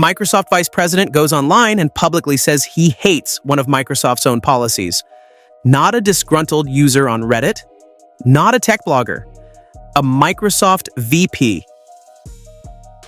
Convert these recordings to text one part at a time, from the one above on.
Microsoft vice president goes online and publicly says he hates one of Microsoft's own policies. Not a disgruntled user on Reddit, not a tech blogger, a Microsoft VP.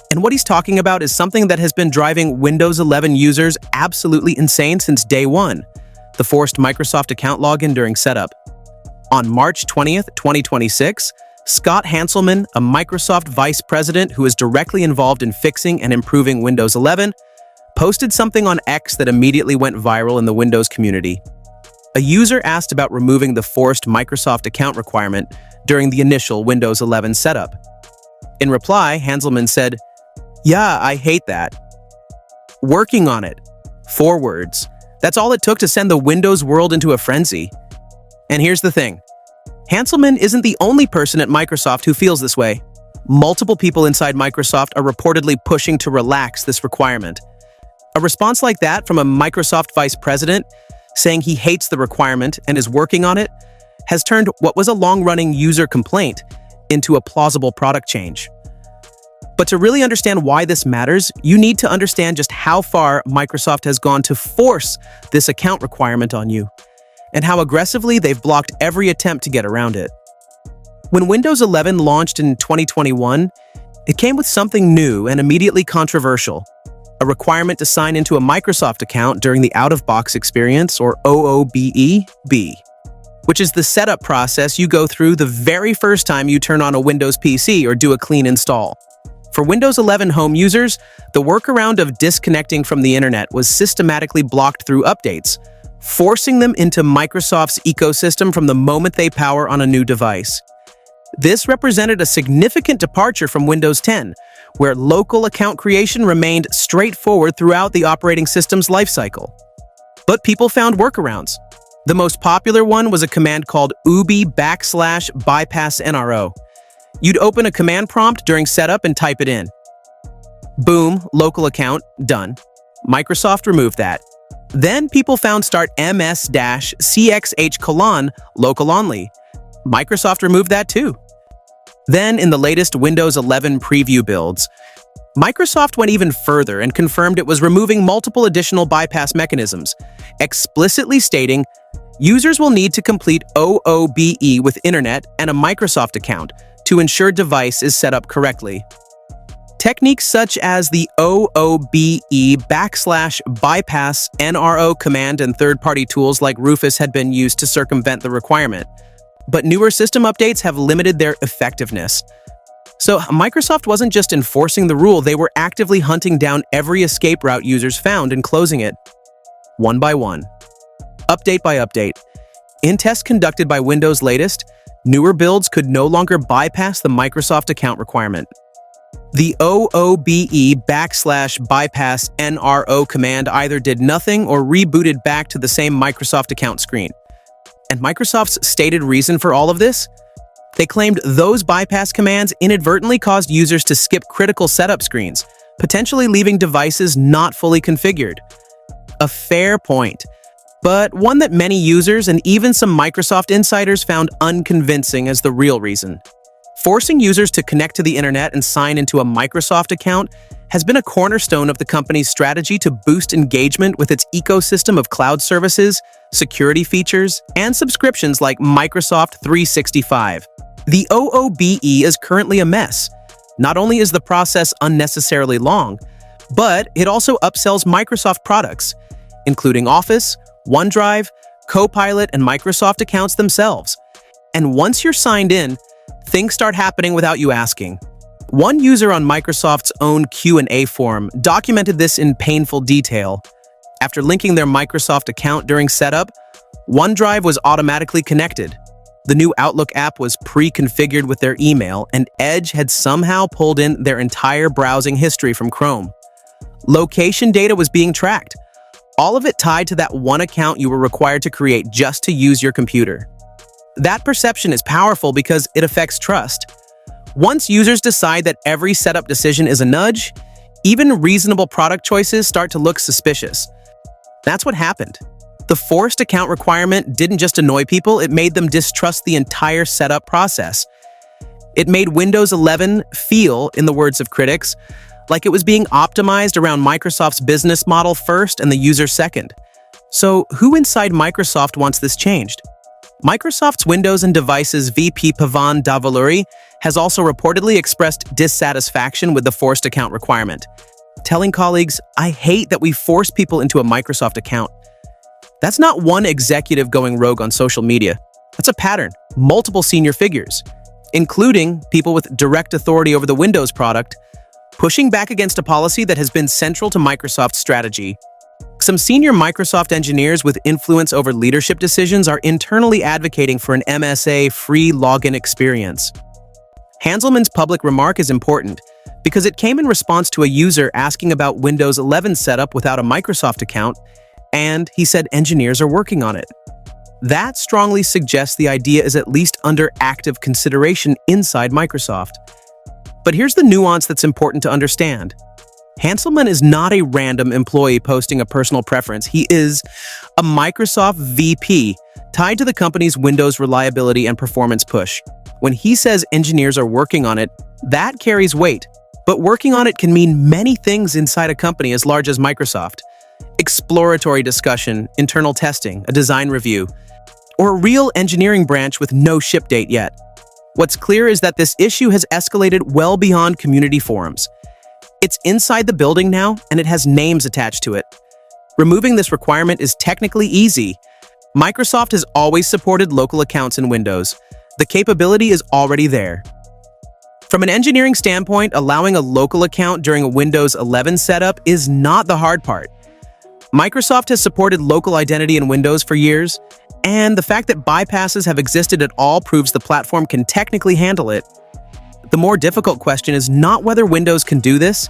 And what he's talking about is something that has been driving Windows 11 users absolutely insane since day one: the forced Microsoft account login during setup. On March 20th, 2026, Scott Hanselman, a Microsoft vice president who is directly involved in fixing and improving Windows 11, posted something on X that immediately went viral in the Windows community. A user asked about removing the forced Microsoft account requirement during the initial Windows 11 setup. In reply, Hanselman said, "Yeah, I hate that. Working on it. 4 words. That's all it took to send the Windows world into a frenzy." And here's the thing. Hanselman isn't the only person at Microsoft who feels this way. Multiple people inside Microsoft are reportedly pushing to relax this requirement. A response like that from a Microsoft vice president, saying he hates the requirement and is working on it, has turned what was a long-running user complaint into a plausible product change. But to really understand why this matters, you need to understand just how far Microsoft has gone to force this account requirement on you, and how aggressively they've blocked every attempt to get around it. When Windows 11 launched in 2021, it came with something new and immediately controversial: a requirement to sign into a Microsoft account during the out-of-box experience, or OOBE, which is the setup process you go through the very first time you turn on a Windows PC or do a clean install. For Windows 11 home users, the workaround of disconnecting from the internet was systematically blocked through updates, forcing them into Microsoft's ecosystem from the moment they power on a new device. This represented a significant departure from Windows 10, where local account creation remained straightforward throughout the operating system's lifecycle. But people found workarounds. The most popular one was a command called ubi/bypass NRO. You'd open a command prompt during setup and type it in. Boom, local account, done. Microsoft removed that. Then people found start ms-cxh: local only. Microsoft removed that too. Then, in the latest Windows 11 preview builds, Microsoft went even further and confirmed it was removing multiple additional bypass mechanisms, explicitly stating users will need to complete OOBE with Internet and a Microsoft account to ensure device is set up correctly. Techniques such as the OOBE/bypass NRO command and third-party tools like Rufus had been used to circumvent the requirement. But newer system updates have limited their effectiveness. So Microsoft wasn't just enforcing the rule, they were actively hunting down every escape route users found and closing it, one by one, update by update. In tests conducted by Windows latest, newer builds could no longer bypass the Microsoft account requirement. The OOBE/bypass NRO command either did nothing or rebooted back to the same Microsoft account screen. And Microsoft's stated reason for all of this? They claimed those bypass commands inadvertently caused users to skip critical setup screens, potentially leaving devices not fully configured. A fair point, but one that many users and even some Microsoft insiders found unconvincing as the real reason. Forcing users to connect to the internet and sign into a Microsoft account has been a cornerstone of the company's strategy to boost engagement with its ecosystem of cloud services, security features, and subscriptions like Microsoft 365. The OOBE is currently a mess. Not only is the process unnecessarily long, but it also upsells Microsoft products, including Office, OneDrive, Copilot, and Microsoft accounts themselves. And once you're signed in, things start happening without you asking. One user on Microsoft's own Q&A forum documented this in painful detail. After linking their Microsoft account during setup, OneDrive was automatically connected. The new Outlook app was pre-configured with their email, and Edge had somehow pulled in their entire browsing history from Chrome. Location data was being tracked, all of it tied to that one account you were required to create just to use your computer. That perception is powerful because it affects trust. Once users decide that every setup decision is a nudge, even reasonable product choices start to look suspicious. That's what happened. The forced account requirement didn't just annoy people, it made them distrust the entire setup process. It made Windows 11 feel, in the words of critics, like it was being optimized around Microsoft's business model first and the user second. So, who inside Microsoft wants this changed? Microsoft's Windows and Devices VP Pavan Davaluri has also reportedly expressed dissatisfaction with the forced account requirement, telling colleagues, "I hate that we force people into a Microsoft account." That's not one executive going rogue on social media. That's a pattern. Multiple senior figures, including people with direct authority over the Windows product, pushing back against a policy that has been central to Microsoft's strategy. Some senior Microsoft engineers with influence over leadership decisions are internally advocating for an MSA-free login experience. Hanselman's public remark is important because it came in response to a user asking about Windows 11 setup without a Microsoft account, and he said engineers are working on it. That strongly suggests the idea is at least under active consideration inside Microsoft. But here's the nuance that's important to understand. Hanselman is not a random employee posting a personal preference. He is a Microsoft VP tied to the company's Windows reliability and performance push. When he says engineers are working on it, that carries weight. But working on it can mean many things inside a company as large as Microsoft. Exploratory discussion, internal testing, a design review, or a real engineering branch with no ship date yet. What's clear is that this issue has escalated well beyond community forums. It's inside the building now, and it has names attached to it. Removing this requirement is technically easy. Microsoft has always supported local accounts in Windows. The capability is already there. From an engineering standpoint, allowing a local account during a Windows 11 setup is not the hard part. Microsoft has supported local identity in Windows for years, and the fact that bypasses have existed at all proves the platform can technically handle it. The more difficult question is not whether Windows can do this,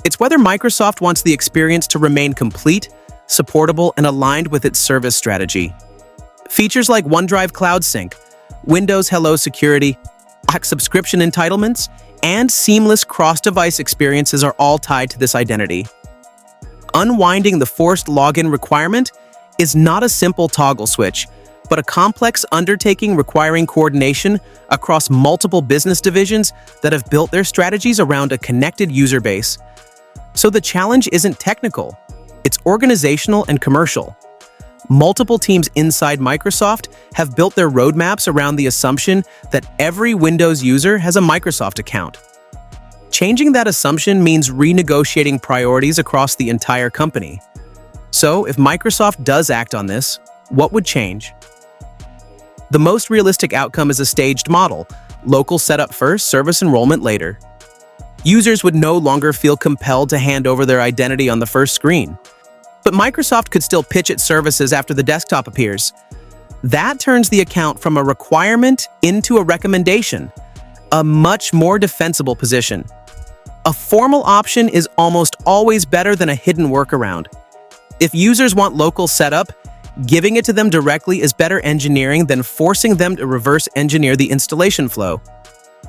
it's whether Microsoft wants the experience to remain complete, supportable, and aligned with its service strategy. Features like OneDrive Cloud Sync, Windows Hello Security, subscription entitlements, and seamless cross-device experiences are all tied to this identity. Unwinding the forced login requirement is not a simple toggle switch, but a complex undertaking requiring coordination across multiple business divisions that have built their strategies around a connected user base. So the challenge isn't technical, it's organizational and commercial. Multiple teams inside Microsoft have built their roadmaps around the assumption that every Windows user has a Microsoft account. Changing that assumption means renegotiating priorities across the entire company. So, if Microsoft does act on this, what would change? The most realistic outcome is a staged model: local setup first, service enrollment later. Users would no longer feel compelled to hand over their identity on the first screen. But Microsoft could still pitch its services after the desktop appears. That turns the account from a requirement into a recommendation, a much more defensible position. A formal option is almost always better than a hidden workaround. If users want local setup, giving it to them directly is better engineering than forcing them to reverse engineer the installation flow.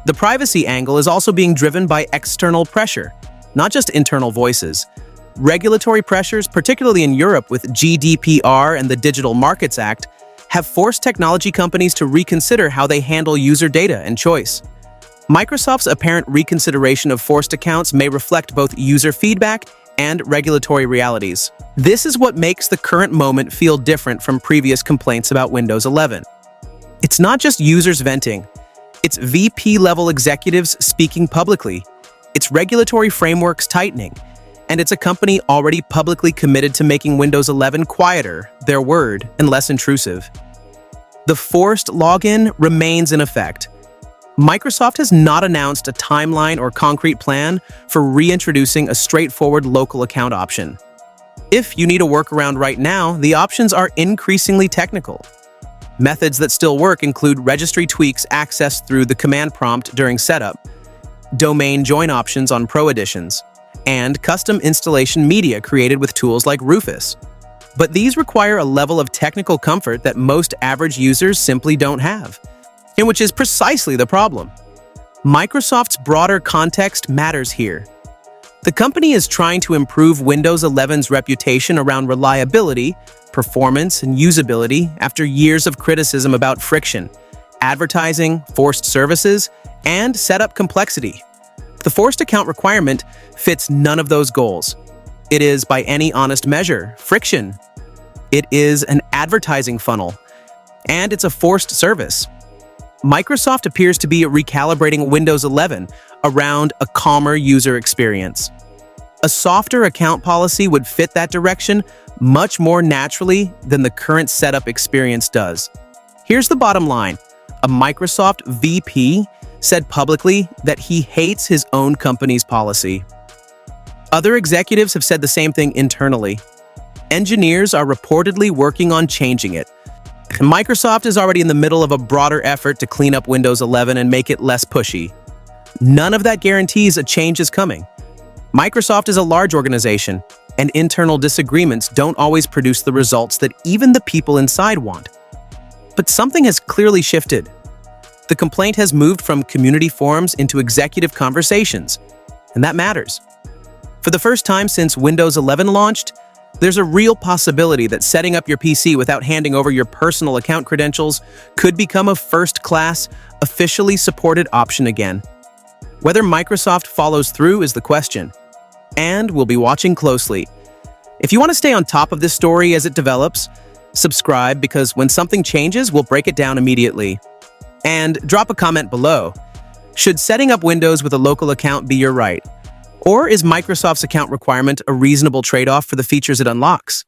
The privacy angle is also being driven by external pressure, not just internal voices. Regulatory pressures, particularly in Europe with GDPR and the Digital Markets Act, have forced technology companies to reconsider how they handle user data and choice. Microsoft's apparent reconsideration of forced accounts may reflect both user feedback and regulatory realities. This is what makes the current moment feel different from previous complaints about Windows 11. It's not just users venting, it's VP-level executives speaking publicly, it's regulatory frameworks tightening, and it's a company already publicly committed to making Windows 11 quieter, their word, and less intrusive. The forced login remains in effect. Microsoft has not announced a timeline or concrete plan for reintroducing a straightforward local account option. If you need a workaround right now, the options are increasingly technical. Methods that still work include registry tweaks accessed through the command prompt during setup, domain join options on Pro editions, and custom installation media created with tools like Rufus. But these require a level of technical comfort that most average users simply don't have, and which is precisely the problem. Microsoft's broader context matters here. The company is trying to improve Windows 11's reputation around reliability, performance, and usability after years of criticism about friction, advertising, forced services, and setup complexity. The forced account requirement fits none of those goals. It is, by any honest measure, friction. It is an advertising funnel, and it's a forced service. Microsoft appears to be recalibrating Windows 11 around a calmer user experience. A softer account policy would fit that direction much more naturally than the current setup experience does. Here's the bottom line. A Microsoft VP said publicly that he hates his own company's policy. Other executives have said the same thing internally. Engineers are reportedly working on changing it. Microsoft is already in the middle of a broader effort to clean up Windows 11 and make it less pushy. None of that guarantees a change is coming. Microsoft is a large organization, and internal disagreements don't always produce the results that even the people inside want. But something has clearly shifted. The complaint has moved from community forums into executive conversations, and that matters. For the first time since Windows 11 launched, there's a real possibility that setting up your PC without handing over your personal account credentials could become a first-class, officially supported option again. Whether Microsoft follows through is the question, and we'll be watching closely. If you want to stay on top of this story as it develops, subscribe because when something changes, we'll break it down immediately. And drop a comment below. Should setting up Windows with a local account be your right? Or is Microsoft's account requirement a reasonable trade-off for the features it unlocks?